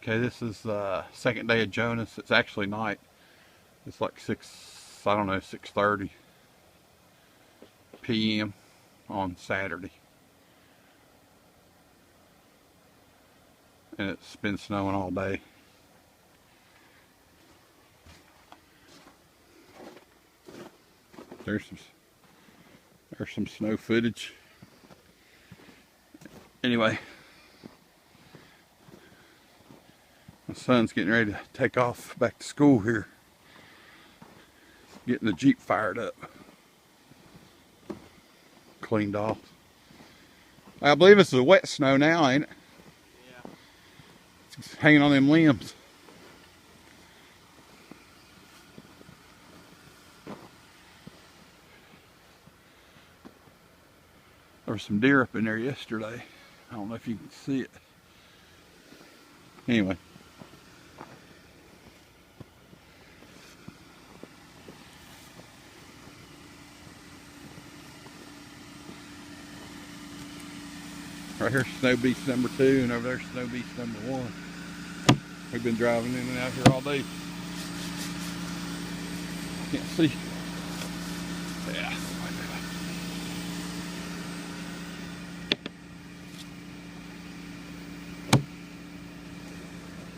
Okay, this is the second day of Jonas. It's actually night. It's like 6:30 p.m. on Saturday. And it's been snowing all day. There's some snow footage. Anyway, my son's getting ready to take off back to school here. Getting the Jeep fired up. Cleaned off. I believe it's the wet snow now, ain't it? Yeah. It's hanging on them limbs. There were some deer up in there yesterday. I don't know if you can see it. Anyway. Right here's Snow Beast number 2, and over there's Snow Beast number 1. We've been driving in and out here all day. Can't see. Yeah.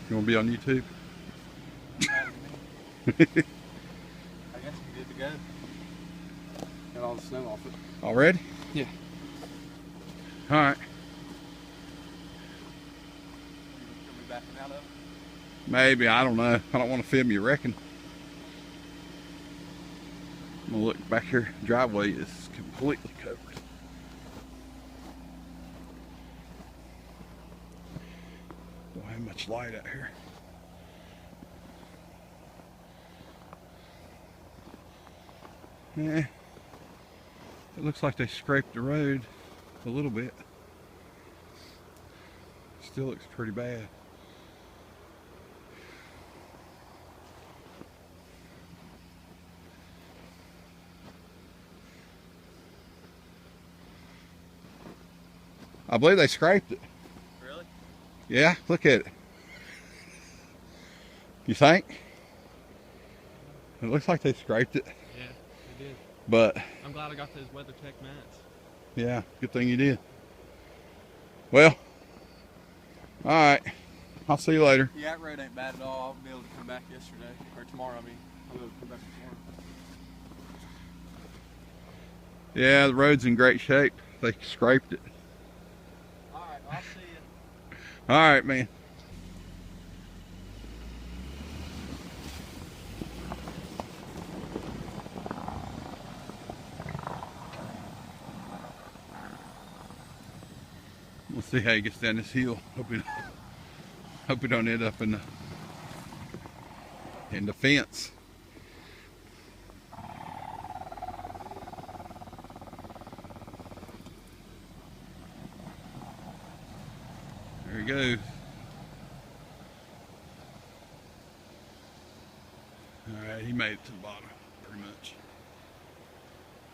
You want to be on YouTube? I guess we're good to go. Got all the snow off it. Already? Yeah. Alright. Are we backing out of it? Maybe, I don't know. I don't want to film you, reckon. I'm gonna look back here. Driveway is completely covered. Don't have much light out here. Yeah. It looks like they scraped the road a little bit. Still looks pretty bad. I believe they scraped it. Really? Yeah, look at it. You think? It looks like they scraped it. Yeah, they did. But I'm glad I got those WeatherTech mats. yeah, good thing you did. Well, alright. I'll see you later. Yeah, that road ain't bad at all. I'll be able to come back yesterday. Or tomorrow, I mean. I'll be able to come back tomorrow. Yeah, the road's in great shape. They scraped it. Alright, I'll see you. Alright, man. We'll see how he gets down this hill. Hope we don't end up in the fence. There he goes. Alright, he made it to the bottom, pretty much.